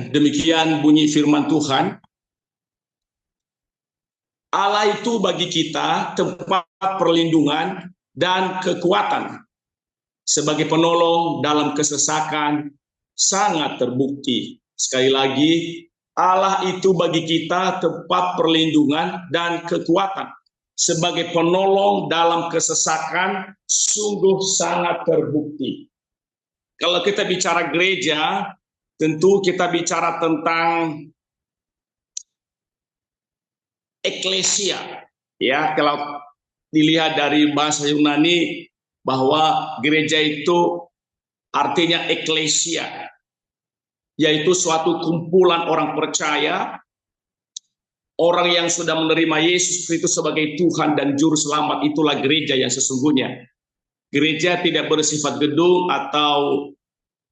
Demikian bunyi firman Tuhan. Allah itu bagi kita tempat perlindungan dan kekuatan. Sebagai penolong dalam kesesakan sangat terbukti. Sekali lagi, Allah itu bagi kita tempat perlindungan dan kekuatan. Sebagai penolong dalam kesesakan sungguh sangat terbukti. Kalau kita bicara gereja, tentu kita bicara tentang eklesia, ya. Kalau dilihat dari bahasa Yunani bahwa gereja itu artinya eklesia, yaitu suatu kumpulan orang percaya, orang yang sudah menerima Yesus Kristus sebagai Tuhan dan Juru Selamat. Itulah gereja yang sesungguhnya. Gereja tidak bersifat gedung atau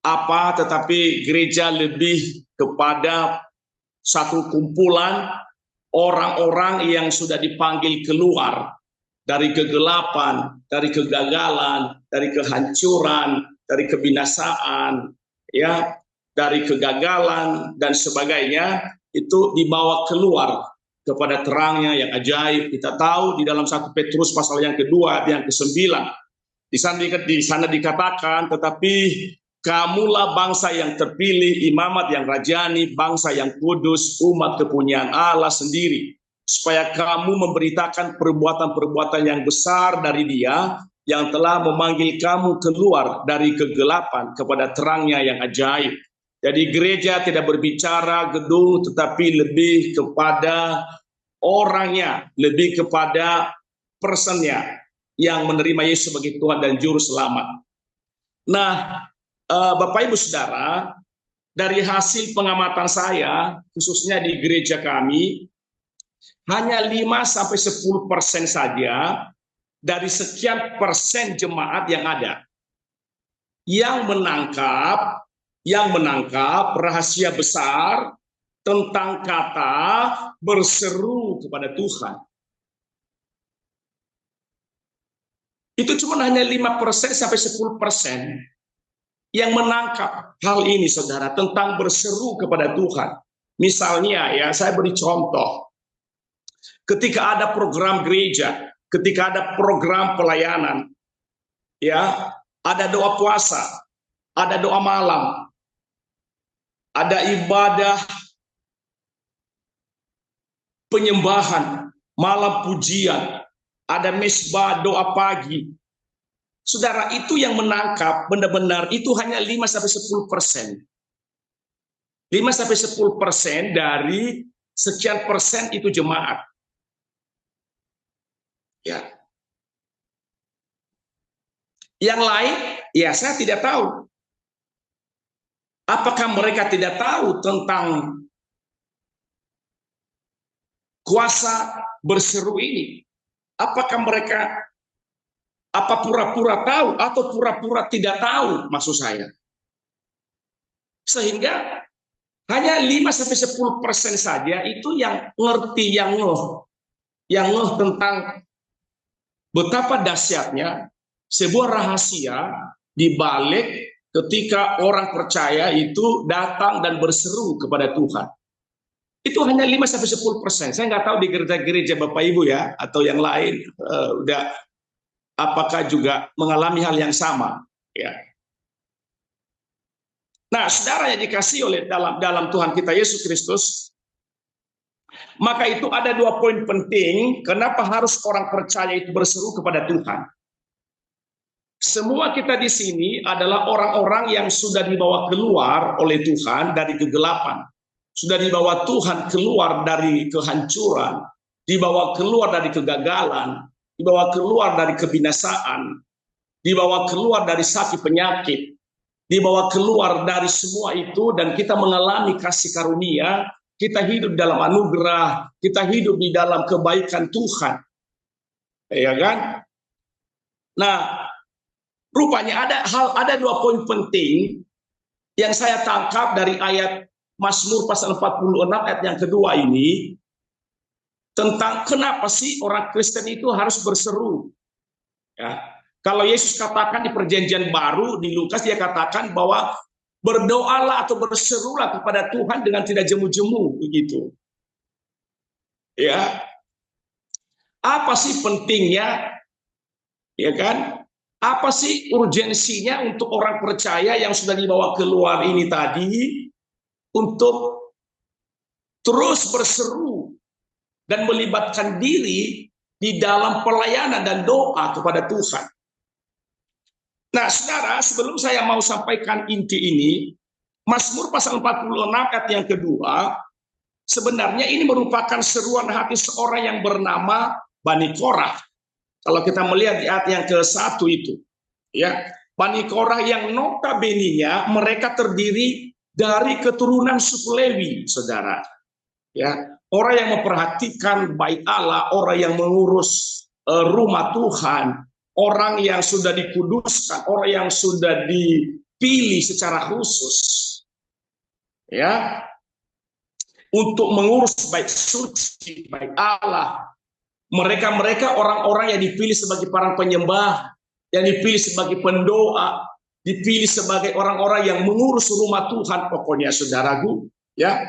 apa, tetapi gereja lebih kepada satu kumpulan orang-orang yang sudah dipanggil keluar dari kegelapan, dari kegagalan, dari kehancuran, dari kebinasaan, ya, dari kegagalan dan sebagainya, itu dibawa keluar kepada terangnya yang ajaib. Kita tahu di dalam 1 Petrus pasal yang kedua, yang ke-9, di sana dikatakan, tetapi kamulah bangsa yang terpilih, imamat yang rajani, bangsa yang kudus, umat kepunyaan Allah sendiri, supaya kamu memberitakan perbuatan-perbuatan yang besar dari Dia yang telah memanggil kamu keluar dari kegelapan kepada terangnya yang ajaib. Jadi gereja tidak berbicara gedung, tetapi lebih kepada orangnya, lebih kepada personnya yang menerima Yesus sebagai Tuhan dan Juru Selamat. Nah, Bapak Ibu Saudara, dari hasil pengamatan saya, khususnya di gereja kami, hanya 5-10% saja dari sekian persen jemaat yang ada yang menangkap rahasia besar tentang kata berseru kepada Tuhan. Itu cuma hanya 5-10% yang menangkap hal ini, saudara, tentang berseru kepada Tuhan. Misalnya, ya, saya beri contoh. Ketika ada program gereja, ketika ada program pelayanan, ya, ada doa puasa, ada doa malam, ada ibadah penyembahan, malam pujian, ada mesbah doa pagi. Saudara, itu yang menangkap benar-benar itu hanya 5-10%. 5-10% dari sekian persen itu jemaat. Ya. Yang lain, ya saya tidak tahu. Apakah mereka tidak tahu tentang kuasa berseru ini? Apakah mereka pura-pura tahu atau pura-pura tidak tahu, maksud saya. Sehingga hanya 5-10% saja itu yang ngerti, yang ngeh tentang betapa dahsyatnya sebuah rahasia di balik ketika orang percaya itu datang dan berseru kepada Tuhan. Itu hanya 5-10%. Saya nggak tahu di gereja-gereja Bapak Ibu ya, atau yang lain apakah juga mengalami hal yang sama, ya. Nah, saudara yang dikasihi oleh dalam Tuhan kita Yesus Kristus, maka itu ada 2 poin penting kenapa harus orang percaya itu berseru kepada Tuhan. Semua kita di sini adalah orang-orang yang sudah dibawa keluar oleh Tuhan dari kegelapan, sudah dibawa Tuhan keluar dari kehancuran, dibawa keluar dari kegagalan, dibawa keluar dari kebinasaan, dibawa keluar dari sakit penyakit, dibawa keluar dari semua itu, dan kita mengalami kasih karunia, kita hidup dalam anugerah, kita hidup di dalam kebaikan Tuhan. Ya kan? Nah, rupanya ada 2 poin penting yang saya tangkap dari ayat Mazmur pasal 46 ayat yang kedua ini, tentang kenapa sih orang Kristen itu harus berseru. Ya. Kalau Yesus katakan di perjanjian baru, di Lukas dia katakan bahwa Berdoalah atau berserulah kepada Tuhan dengan tidak jemu-jemu, begitu. Ya, apa sih pentingnya, ya kan? Apa sih urgensinya untuk orang percaya yang sudah dibawa keluar ini tadi untuk terus berseru dan melibatkan diri di dalam pelayanan dan doa kepada Tuhan. Nah, saudara, sebelum saya mau sampaikan inti ini, Mazmur pasal 46 ayat yang kedua, sebenarnya ini merupakan seruan hati seorang yang bernama Bani Korah. Kalau kita melihat di ayat yang ke-1 itu, ya, Bani Korah yang notabene-nya mereka terdiri dari keturunan suku Lewi, saudara. Ya, orang yang memperhatikan bait Allah, orang yang mengurus rumah Tuhan, orang yang sudah dikuduskan, orang yang sudah dipilih secara khusus, ya, untuk mengurus bait suci, bait Allah. Mereka orang-orang yang dipilih sebagai para penyembah, yang dipilih sebagai pendoa, dipilih sebagai orang-orang yang mengurus rumah Tuhan, pokoknya saudaraku, ya.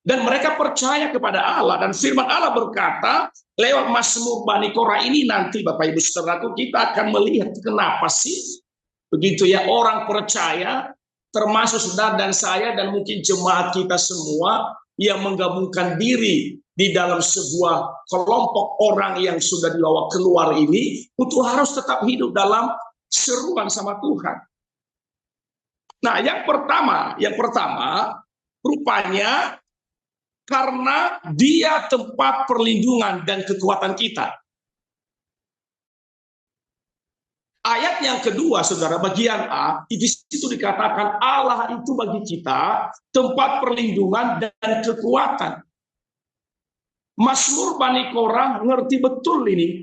Dan mereka percaya kepada Allah, dan firman Allah berkata lewat Mazmur Bani Korah ini nanti Bapak Ibu Saudaraku kita akan melihat kenapa sih begitu ya orang percaya termasuk saudara dan saya dan mungkin jemaat kita semua yang menggabungkan diri di dalam sebuah kelompok orang yang sudah dibawa keluar ini untuk harus tetap hidup dalam seruan sama Tuhan. Nah, yang pertama rupanya karena dia tempat perlindungan dan kekuatan kita. Ayat yang kedua, saudara, bagian A, di situ dikatakan Allah itu bagi kita tempat perlindungan dan kekuatan. Mazmur Bani Korah ngerti betul ini.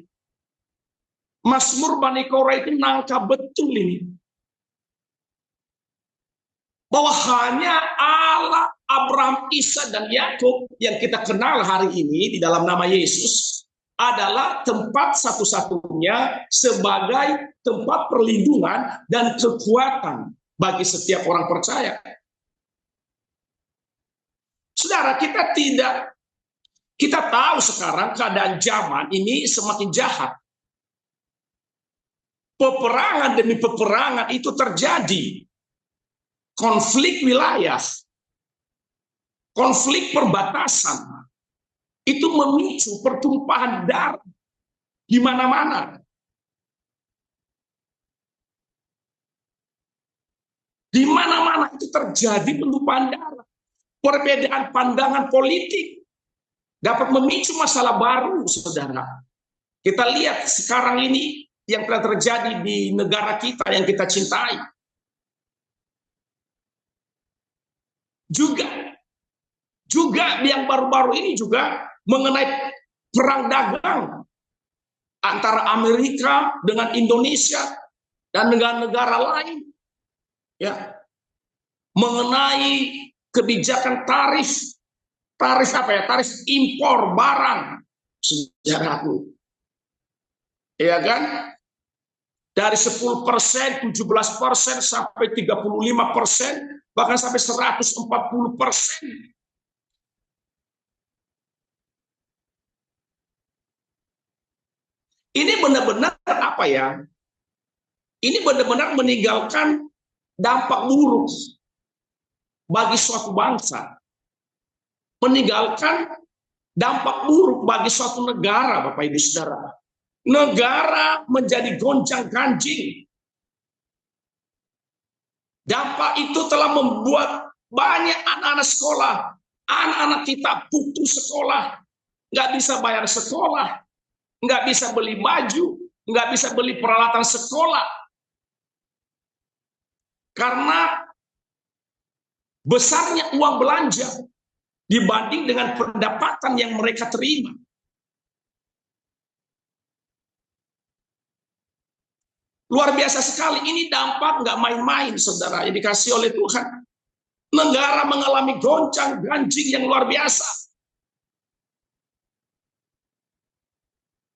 Mazmur Bani Korah itu nangkap betul ini. Bahwa hanya Allah, Abraham, Ishak, dan Yakub yang kita kenal hari ini di dalam nama Yesus adalah tempat satu-satunya sebagai tempat perlindungan dan kekuatan bagi setiap orang percaya. Saudara, kita tahu sekarang keadaan zaman ini semakin jahat. Peperangan demi peperangan itu terjadi. Konflik wilayah, konflik perbatasan, itu memicu pertumpahan darah di mana-mana. Di mana-mana itu terjadi pertumpahan darah. Perbedaan pandangan politik dapat memicu masalah baru, saudara. Kita lihat sekarang ini yang telah terjadi di negara kita yang kita cintai. Juga yang baru-baru ini juga mengenai perang dagang antara Amerika dengan Indonesia dan negara-negara lain, ya, mengenai kebijakan tarif apa ya, tarif impor barang, saudaraku, ya kan, dari 10%, 17% sampai 35%, bahkan sampai 140%. Ini benar-benar apa ya? Ini benar-benar meninggalkan dampak buruk bagi suatu bangsa. Meninggalkan dampak buruk bagi suatu negara, Bapak Ibu Saudara. Negara menjadi gonjang-ganjing. Dampak itu telah membuat banyak anak-anak sekolah, anak-anak kita putus sekolah, nggak bisa bayar sekolah, nggak bisa beli baju, nggak bisa beli peralatan sekolah. Karena besarnya uang belanja dibanding dengan pendapatan yang mereka terima. Luar biasa sekali, ini dampak nggak main-main, saudara, yang dikasih oleh Tuhan. Negara mengalami goncang-ganjing yang luar biasa.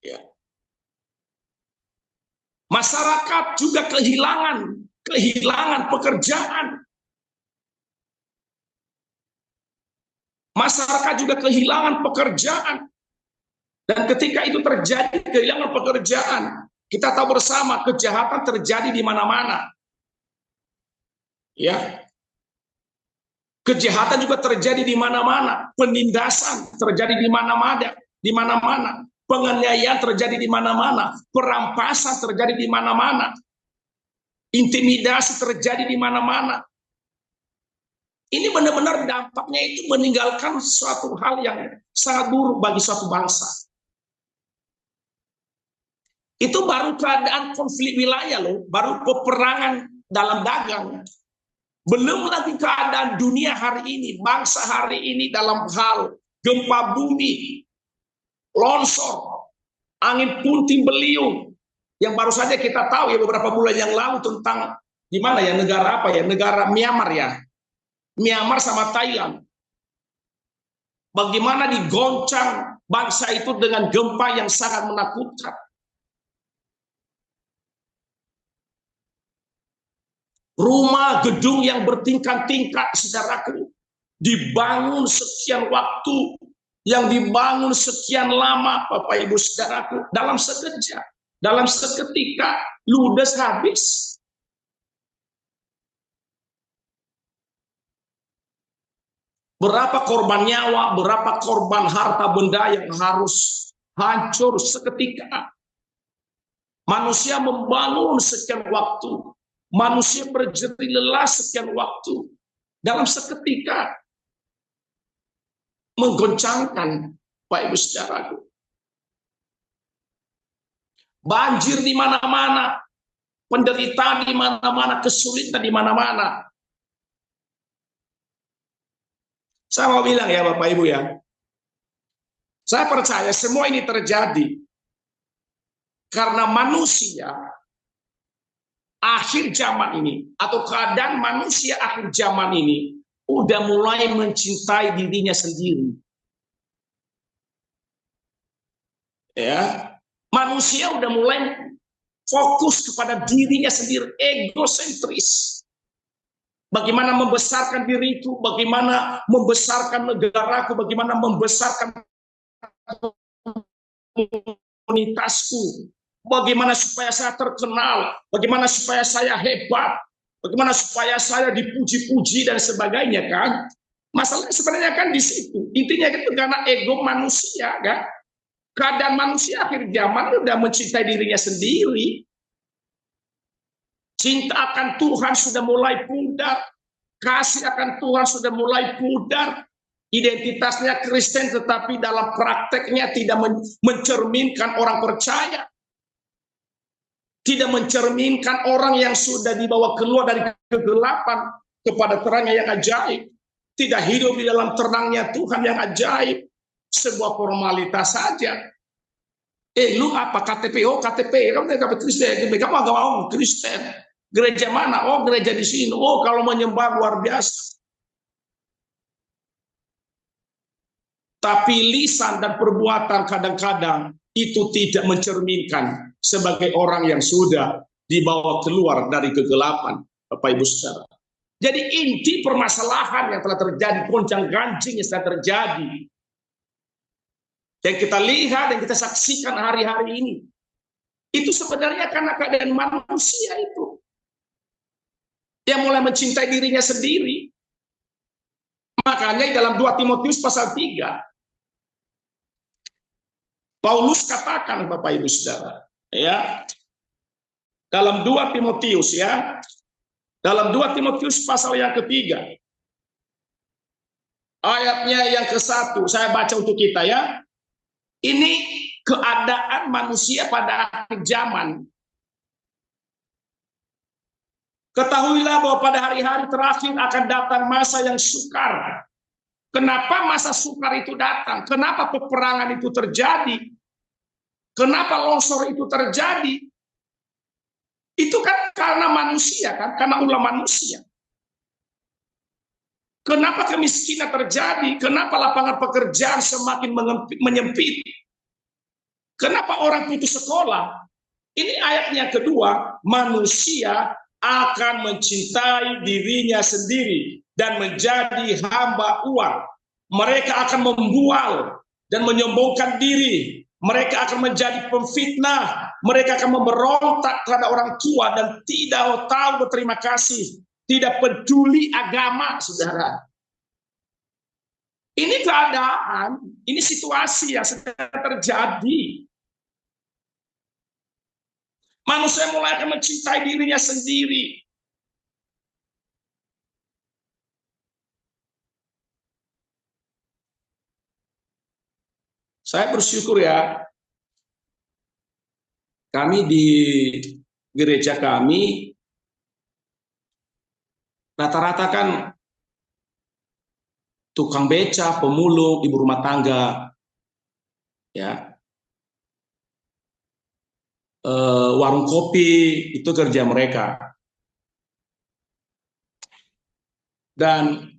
Ya. Masyarakat juga kehilangan pekerjaan. Masyarakat juga kehilangan pekerjaan. Dan ketika itu terjadi kehilangan pekerjaan, kita tahu bersama kejahatan terjadi di mana-mana. Ya. Kejahatan juga terjadi di mana-mana, penindasan terjadi di mana-mana, penganiayaan terjadi di mana-mana, perampasan terjadi di mana-mana, intimidasi terjadi di mana-mana. Ini benar-benar dampaknya itu meninggalkan suatu hal yang sangat buruk bagi suatu bangsa. Itu baru keadaan konflik wilayah loh, baru peperangan dalam dagang. Belum lagi keadaan dunia hari ini, bangsa hari ini dalam hal gempa bumi, longsor, angin puting beliung, yang baru saja kita tahu ya beberapa bulan yang lalu tentang di mana ya, negara apa ya, negara Myanmar ya, Myanmar sama Thailand. Bagaimana digoncang bangsa itu dengan gempa yang sangat menakutkan. Rumah, gedung yang bertingkat-tingkat, saudaraku, dibangun sekian waktu, yang dibangun sekian lama, Bapak Ibu saudaraku, dalam sekejap, dalam seketika, ludes habis. Berapa korban nyawa, berapa korban harta benda yang harus hancur seketika. Manusia membangun sekian waktu. Manusia berjerih lelah sekian waktu, dalam seketika menggoncangkan, Pak Ibu saudaraku. Banjir di mana-mana, penderitaan di mana-mana, kesulitan di mana-mana. Saya mau bilang ya Bapak Ibu ya, saya percaya semua ini terjadi karena manusia akhir zaman ini, atau keadaan manusia akhir zaman ini udah mulai mencintai dirinya sendiri. Ya, manusia udah mulai fokus kepada dirinya sendiri, egosentris. Bagaimana membesarkan diriku, bagaimana membesarkan negaraku, bagaimana membesarkan komunitasku. Bagaimana supaya saya terkenal, bagaimana supaya saya hebat, bagaimana supaya saya dipuji-puji dan sebagainya kan. Masalahnya sebenarnya kan di situ. Intinya itu karena ego manusia kan. Keadaan manusia akhir zaman sudah mencintai dirinya sendiri. Cinta akan Tuhan sudah mulai pudar. Kasih akan Tuhan sudah mulai pudar. Identitasnya Kristen tetapi dalam prakteknya tidak mencerminkan orang percaya. Tidak mencerminkan orang yang sudah dibawa keluar dari kegelapan kepada terangnya yang ajaib. Tidak hidup di dalam terangnya Tuhan yang ajaib. Sebuah formalitas saja. Lu apa KTP? Oh KTP, kamu Kristen. Kamu agama Kristen. Gereja mana? Oh gereja di sini. Oh kalau menyembah luar biasa. Tapi lisan dan perbuatan kadang-kadang itu tidak mencerminkan sebagai orang yang sudah dibawa keluar dari kegelapan, Bapak Ibu saudara. Jadi inti permasalahan yang telah terjadi, gonjang-ganjing yang telah terjadi, yang kita lihat dan kita saksikan hari-hari ini, itu sebenarnya karena keadaan manusia itu yang mulai mencintai dirinya sendiri. Makanya dalam 2 Timotius pasal 3, Paulus katakan, Bapak Ibu saudara, ya, dalam 2 Timotius ya, dalam 2 Timotius pasal yang ketiga, ayatnya yang ke-1, saya baca untuk kita ya. Ini keadaan manusia pada akhir zaman. Ketahuilah bahwa pada hari-hari terakhir akan datang masa yang sukar. Kenapa masa sukar itu datang? Kenapa peperangan itu terjadi? Kenapa longsor itu terjadi? Itu kan karena manusia kan, karena ulah manusia. Kenapa kemiskinan terjadi? Kenapa lapangan pekerjaan semakin menyempit? Kenapa orang putus sekolah? Ini ayatnya kedua, manusia akan mencintai dirinya sendiri dan menjadi hamba uang. Mereka akan membual dan menyombongkan diri. Mereka akan menjadi pemfitnah. Mereka akan memberontak terhadap orang tua dan tidak tahu berterima kasih. Tidak peduli agama, saudara. Ini keadaan, ini situasi yang sedang terjadi. Manusia mulai akan mencintai dirinya sendiri. Saya bersyukur ya, kami di gereja kami rata-rata kan tukang beca, pemulung, ibu rumah tangga, ya, warung kopi, itu kerja mereka. Dan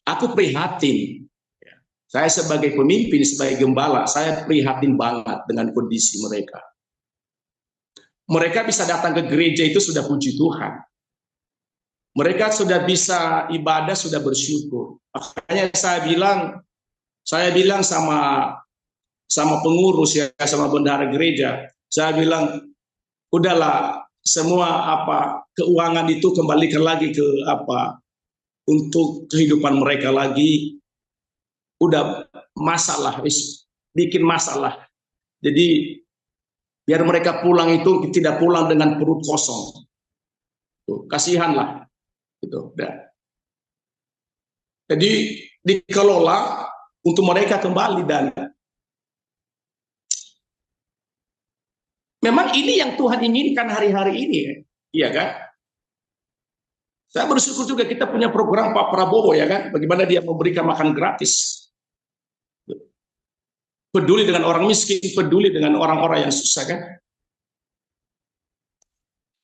aku prihatin, saya sebagai pemimpin, sebagai gembala, saya prihatin banget dengan kondisi mereka. Mereka bisa datang ke gereja itu sudah puji Tuhan. Mereka sudah bisa ibadah, sudah bersyukur. Makanya saya bilang sama pengurus ya, sama bendahara gereja, saya bilang, udahlah, semua keuangan itu kembalikan lagi ke untuk kehidupan mereka lagi. Udah masalah, bikin masalah. Jadi biar mereka pulang itu tidak pulang dengan perut kosong. Tuh, kasihanlah. Gitu. Jadi dikelola untuk mereka kembali, dan memang ini yang Tuhan inginkan hari-hari ini, iya kan? Saya bersyukur juga kita punya program Pak Prabowo, ya kan? Bagaimana dia memberikan makan gratis. Peduli dengan orang miskin, peduli dengan orang-orang yang susah, kan?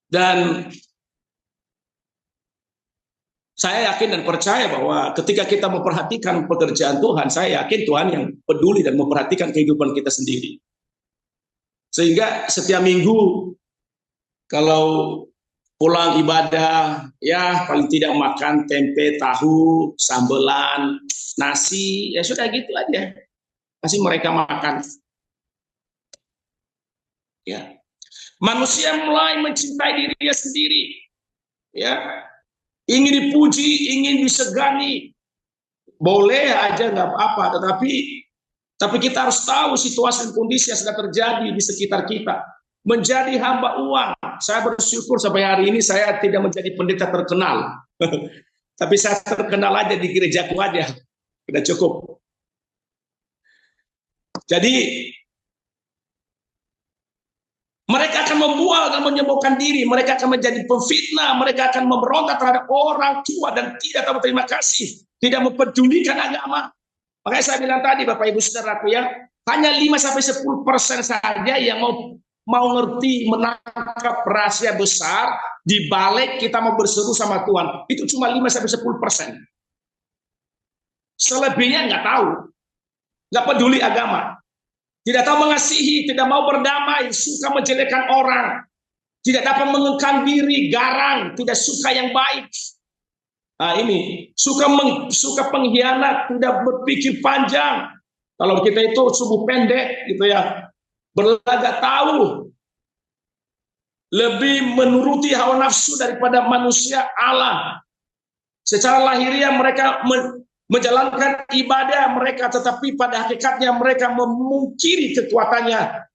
Dan saya yakin dan percaya bahwa ketika kita memperhatikan pekerjaan Tuhan, saya yakin Tuhan yang peduli dan memperhatikan kehidupan kita sendiri. Sehingga setiap minggu kalau pulang ibadah, ya paling tidak makan tempe, tahu, sambelan, nasi, ya sudah gitu aja. Kasih mereka makan. Ya. Manusia mulai mencintai dirinya sendiri. Ya. Ingin dipuji, ingin disegani, boleh aja, nggak apa-apa. Tapi kita harus tahu situasi dan kondisi yang sedang terjadi di sekitar kita. Menjadi hamba uang. Saya bersyukur sampai hari ini saya tidak menjadi pendeta terkenal. Tapi saya terkenal aja di gerejaku aja. Sudah cukup. Jadi mereka akan membual dan menyombongkan diri, mereka akan menjadi pemfitnah, mereka akan memberontak terhadap orang tua dan tidak tahu terima kasih, tidak mempedulikan agama. Makanya saya bilang tadi, Bapak Ibu Saudaraku, ya, hanya 5-10% saja yang mau ngerti menangkap rahasia besar di balik kita mau berseru sama Tuhan. Itu cuma 5-10%. Selebihnya nggak tahu, nggak peduli agama. Tidak tahu mengasihi, tidak mau berdamai, suka menjelekkan orang, tidak dapat mengekang diri, garang, tidak suka yang baik. Nah ini, suka pengkhianat, tidak berpikir panjang. Kalau kita itu subuh pendek, gitu ya, berlagak tahu, lebih menuruti hawa nafsu daripada manusia Allah. Secara lahiriah mereka menjalankan ibadah mereka, tetapi pada hakikatnya mereka memungkiri kekuatannya.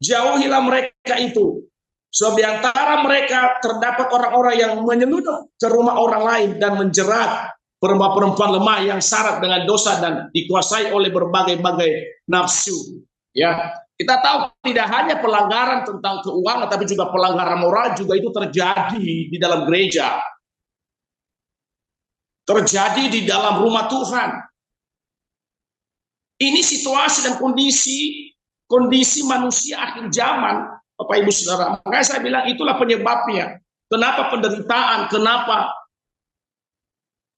Jauhilah mereka itu. Sebab di antara mereka terdapat orang-orang yang menyelundup ke rumah orang lain dan menjerat perempuan-perempuan lemah yang syarat dengan dosa dan dikuasai oleh berbagai-bagai nafsu. Ya, kita tahu tidak hanya pelanggaran tentang keuangan, tapi juga pelanggaran moral juga itu terjadi di dalam gereja. Terjadi di dalam rumah Tuhan. Ini situasi dan kondisi manusia akhir zaman, Bapak Ibu Saudara. Makanya saya bilang itulah penyebabnya. Kenapa penderitaan, kenapa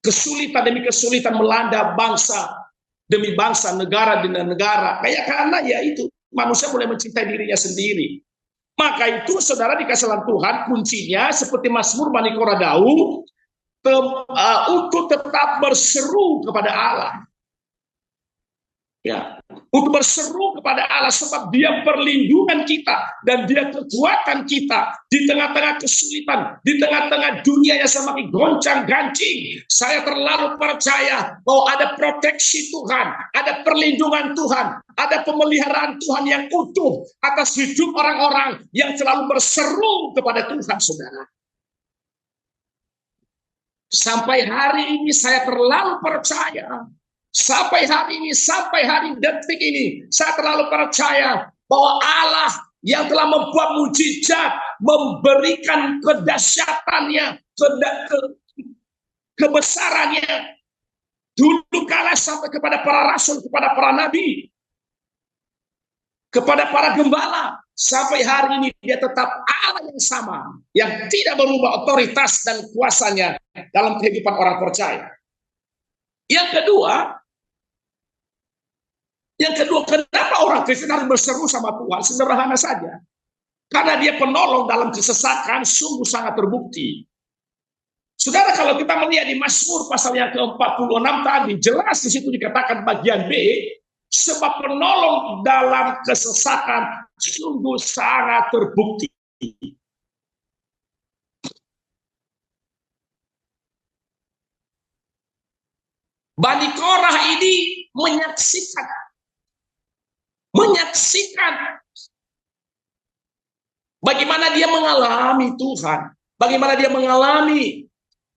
kesulitan demi kesulitan melanda bangsa demi bangsa, negara demi negara. Kayak karena ya itu, manusia mulai mencintai dirinya sendiri. Maka itu saudara dikasih Tuhan kuncinya seperti Mazmur Bani Korah Daud untuk tetap berseru kepada Allah. Ya, untuk berseru kepada Allah sebab Dia perlindungan kita dan Dia kekuatan kita di tengah-tengah kesulitan, di tengah-tengah dunia yang semakin goncang-gancing. Saya terlalu percaya bahwa ada proteksi Tuhan, ada perlindungan Tuhan, ada pemeliharaan Tuhan yang utuh atas hidup orang-orang yang selalu berseru kepada Tuhan, saudara. Sampai hari ini saya terlalu percaya. Sampai hari ini, sampai hari detik ini, saya terlalu percaya bahwa Allah yang telah membuat mujizat, memberikan kedahsyatannya, kebesarannya, dulu kala sampai kepada para rasul, kepada para nabi, kepada para gembala, sampai hari ini dia tetap Allah yang sama, yang tidak berubah otoritas dan kuasanya dalam kehidupan orang percaya. Yang kedua, kenapa orang Kristen harus berseru sama Tuhan? Sederhana saja. Karena Dia penolong dalam kesesakan, sungguh sangat terbukti. Saudara, kalau kita melihat di Mazmur pasal yang ke-46 tadi, jelas di situ dikatakan bagian B, sebab penolong dalam kesesakan sungguh sangat terbukti. Bani Korah ini menyaksikan bagaimana dia mengalami Tuhan, bagaimana dia mengalami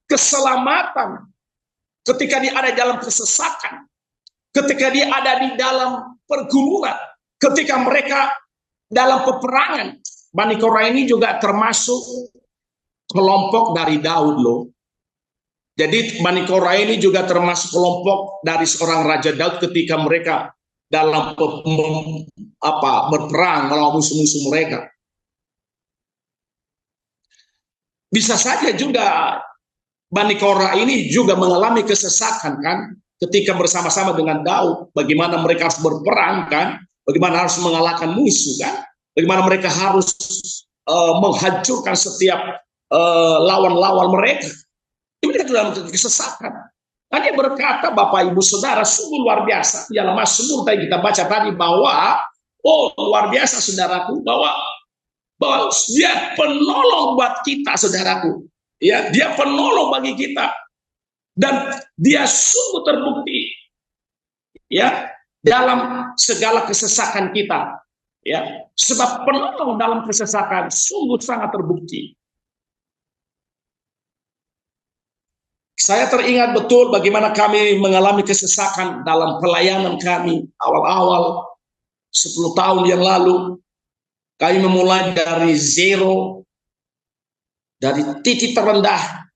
keselamatan ketika dia ada dalam kesesakan, ketika dia ada di dalam pergumulan, ketika mereka dalam peperangan. Bani Korah ini juga termasuk kelompok dari Daud loh. Jadi Bani Korah ini juga termasuk kelompok dari seorang Raja Daud ketika mereka dalam berperang melawan musuh-musuh mereka. Bisa saja juga Bani Korah ini juga mengalami kesesakan kan, ketika bersama-sama dengan Daud, bagaimana mereka harus berperang kan, bagaimana harus mengalahkan musuh kan, bagaimana mereka harus menghancurkan setiap lawan-lawan mereka. Mereka dalam kesesakan. Dan dia berkata, Bapak Ibu Saudara, sungguh luar biasa. Dalam Mazmur tadi kita baca tadi bahwa, luar biasa saudaraku, bahwa Dia penolong buat kita, saudaraku. Ya, Dia penolong bagi kita. Dan Dia sungguh terbukti ya dalam segala kesesakan kita. Ya, sebab penolong dalam kesesakan sungguh sangat terbukti. Saya teringat betul bagaimana kami mengalami kesesakan dalam pelayanan kami awal-awal 10 tahun yang lalu. Kami memulai dari zero, dari titik terendah,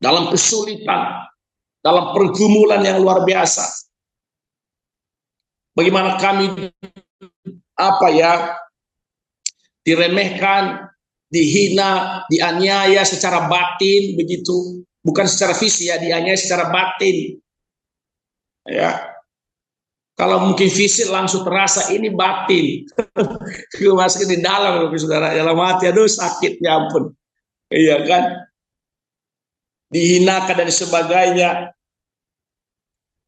dalam kesulitan, dalam pergumulan yang luar biasa. Bagaimana kami diremehkan, dihina, dianiaya secara batin begitu, bukan secara fisik ya, dianiaya secara batin. Ya. Kalau mungkin fisik langsung terasa ini batin. Masuk di dalam saudara, dalam hati, aduh sakit ya ampun. Iya kan? Dihinakan dan sebagainya.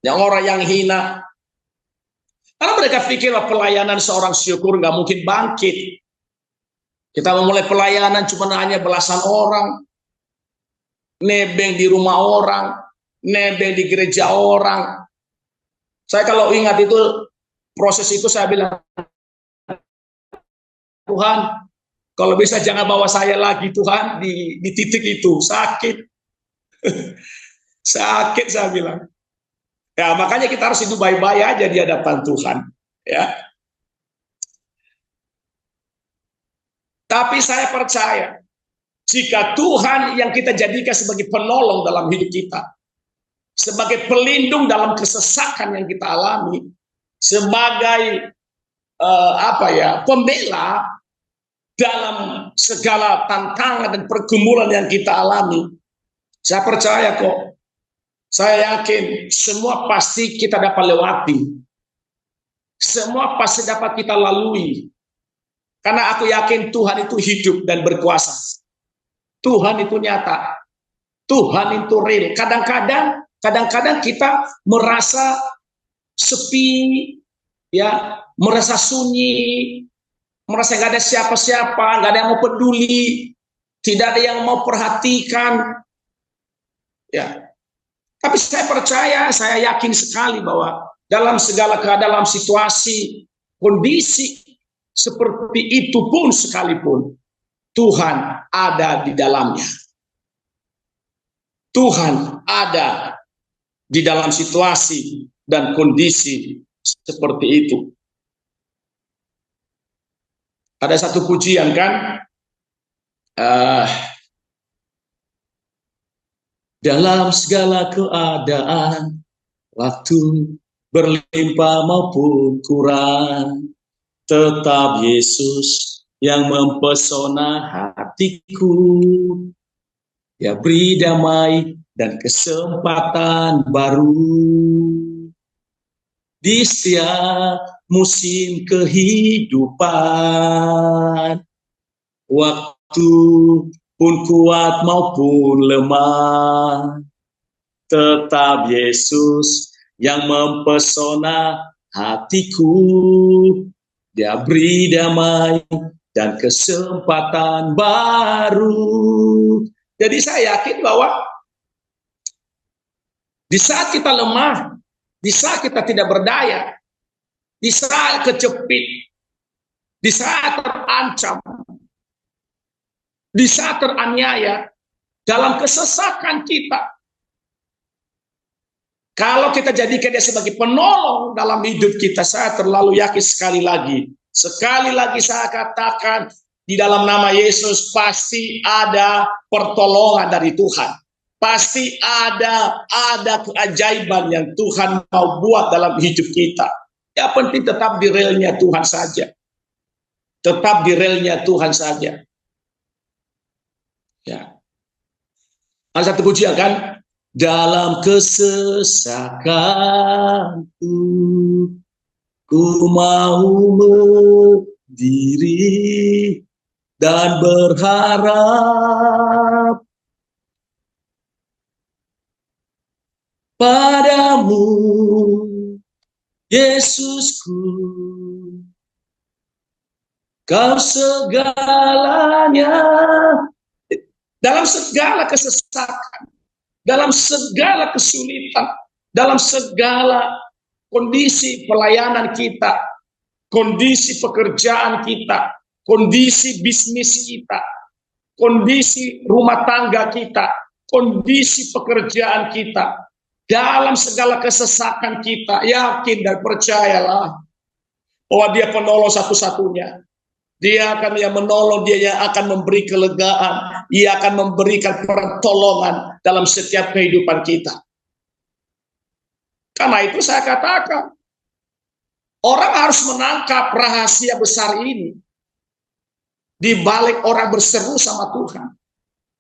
Yang orang yang hina. Karena mereka pikirlah pelayanan seorang syukur nggak mungkin bangkit. Kita memulai pelayanan cuma hanya belasan orang, nebeng di rumah orang, nebeng di gereja orang. Saya kalau ingat itu, proses itu saya bilang, Tuhan, kalau bisa jangan bawa saya lagi Tuhan di titik itu, sakit. Sakit saya bilang. Ya makanya kita harus hidup baik-baik aja di hadapan Tuhan. Ya. Tapi saya percaya, jika Tuhan yang kita jadikan sebagai penolong dalam hidup kita, sebagai pelindung dalam kesesakan yang kita alami, sebagai pembela dalam segala tantangan dan pergumulan yang kita alami, saya percaya kok, saya yakin semua pasti kita dapat lewati, semua pasti dapat kita lalui. Karena aku yakin Tuhan itu hidup dan berkuasa. Tuhan itu nyata. Tuhan itu real. Kadang-kadang kita merasa sepi, ya, merasa sunyi, merasa gak ada siapa-siapa, gak ada yang mau peduli, tidak ada yang mau perhatikan, ya. Tapi saya percaya, saya yakin sekali bahwa dalam segala keadaan, dalam situasi, kondisi seperti itu pun sekalipun, Tuhan ada di dalamnya. Tuhan ada di dalam situasi dan kondisi seperti itu. Ada satu pujian kan, dalam segala keadaan, waktu berlimpah maupun kurang, tetap Yesus yang mempesona hatiku. Ya, beri damai dan kesempatan baru di setiap musim kehidupan. Waktu pun kuat maupun lemah, tetap Yesus yang mempesona hatiku. Dia beri damai dan kesempatan baru. Jadi saya yakin bahwa di saat kita lemah, di saat kita tidak berdaya, di saat kejepit, di saat terancam, di saat teraniaya, dalam kesesakan kita, kalau kita jadikan dia sebagai penolong dalam hidup kita, saya terlalu yakin sekali lagi saya katakan, di dalam nama Yesus pasti ada pertolongan dari Tuhan. Pasti ada keajaiban yang Tuhan mau buat dalam hidup kita. Yang penting tetap di relnya Tuhan saja. Tetap di relnya Tuhan saja. Ya. Ada satu pujian kan? Dalam kesesakanku, ku mau berdiri dan berharap padamu, Yesusku. Kau segalanya, dalam segala kesesakan, dalam segala kesulitan, dalam segala kondisi pelayanan kita, kondisi pekerjaan kita, kondisi bisnis kita, kondisi rumah tangga kita, kondisi pekerjaan kita, dalam segala kesesakan kita, yakin dan percayalah bahwa dia penolong satu-satunya. Dia akan yang menolong, dia yang akan memberi kelegaan, ia akan memberikan pertolongan dalam setiap kehidupan kita. Karena itu saya katakan, orang harus menangkap rahasia besar ini. Di balik orang berseru sama Tuhan,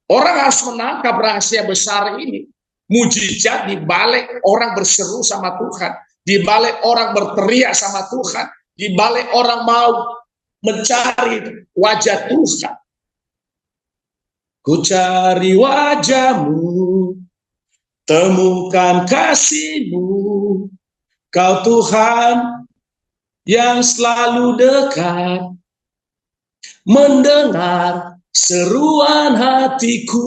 orang harus menangkap rahasia besar ini. Mujizat di balik orang berseru sama Tuhan, di balik orang berteriak sama Tuhan, di balik orang mau mencari wajah Tuhan. Ku cari wajah-Mu, temukan kasih-Mu, Kau Tuhan yang selalu dekat, mendengar seruan hatiku.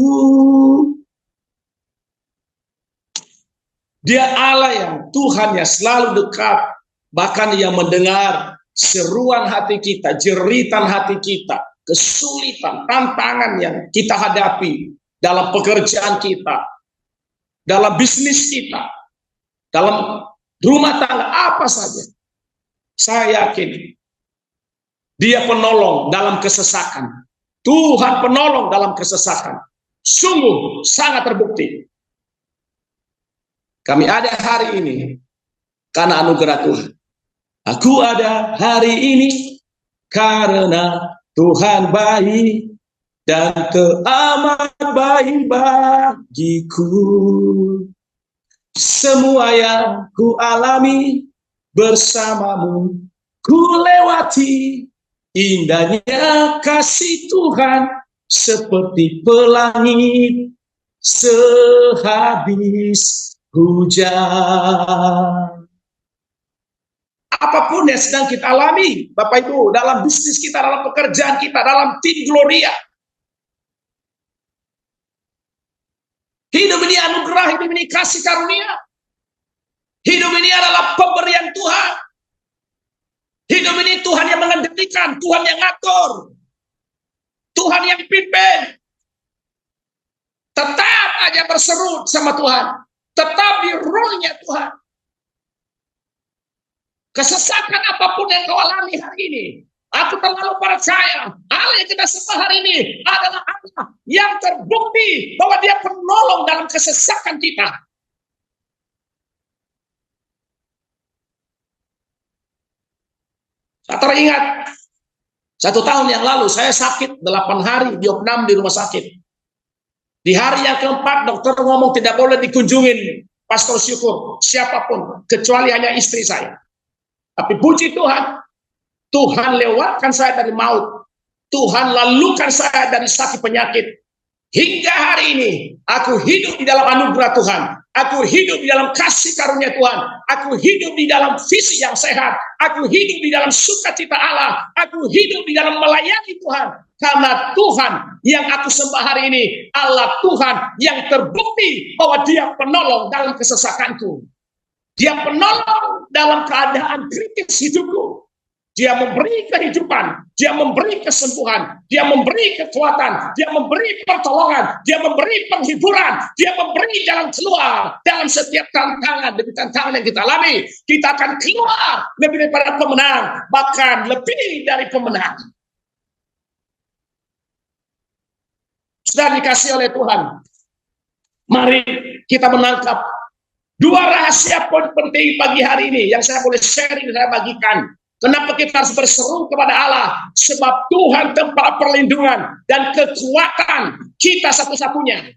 Dia Allah yang Tuhan yang selalu dekat, bahkan yang mendengar seruan hati kita, jeritan hati kita, kesulitan, tantangan yang kita hadapi dalam pekerjaan kita, dalam bisnis kita, dalam rumah tangga, apa saja. Saya yakin dia penolong dalam kesesakan. Tuhan penolong dalam kesesakan. Sungguh sangat terbukti. Kami ada hari ini karena anugerah Tuhan. Aku ada hari ini karena Tuhan baik dan teramat baik bagiku. Semua yang ku alami bersamamu, ku lewati Indahnya kasih Tuhan seperti pelangi sehabis hujan. Apapun yang sedang kita alami, Bapak Ibu, dalam bisnis kita, dalam pekerjaan kita, dalam tim Gloria, hidup ini anugerah, hidup ini kasih karunia. Hidup ini adalah pemberian Tuhan. Hidup ini Tuhan yang mengendalikan, Tuhan yang ngatur, Tuhan yang pimpin. Tetap aja berseru sama Tuhan, tetap di rohnya Tuhan. Kesesakan apapun yang kau alami hari ini, aku terlalu percaya Allah yang kita sembah hari ini adalah Allah yang terbukti bahwa Dia penolong dalam kesesakan kita. Saya teringat 1 tahun yang lalu saya sakit 8 hari diopnam di rumah sakit. Di hari yang keempat dokter ngomong tidak boleh dikunjungin Pastor Syukur siapapun kecuali hanya istri saya. Tapi puji Tuhan, Tuhan lewatkan saya dari maut. Tuhan lalukan saya dari sakit penyakit. Hingga hari ini, aku hidup di dalam anugerah Tuhan. Aku hidup di dalam kasih karunia Tuhan. Aku hidup di dalam visi yang sehat. Aku hidup di dalam sukacita Allah. Aku hidup di dalam melayani Tuhan. Karena Tuhan yang aku sembah hari ini, Allah Tuhan yang terbukti bahwa Dia penolong dalam kesesakanku. Dia penolong dalam keadaan kritis hidupku. Dia memberi kehidupan, Dia memberi kesembuhan, Dia memberi kekuatan, Dia memberi pertolongan, Dia memberi penghiburan, Dia memberi jalan keluar dalam setiap tantangan demi tantangan yang kita alami. Kita akan keluar lebih daripada pemenang, bahkan lebih dari pemenang. Sudah dikasih oleh Tuhan. Mari kita menangkap 2 rahasia poin penting pagi hari ini yang saya boleh sharing, saya bagikan. Kenapa kita harus berseru kepada Allah? Sebab Tuhan tempat perlindungan dan kekuatan kita satu-satunya.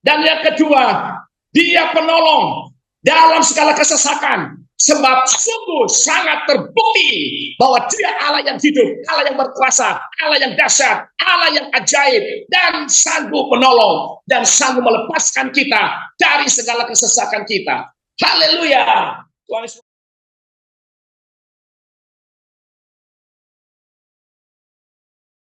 Dan yang kedua, Dia penolong dalam segala kesesakan. Sebab sungguh sangat terbukti bahwa Dia Allah yang hidup, Allah yang berkuasa, Allah yang dahsyat, Allah yang ajaib, dan sanggup menolong, dan sanggup melepaskan kita dari segala kesesakan kita. Haleluya.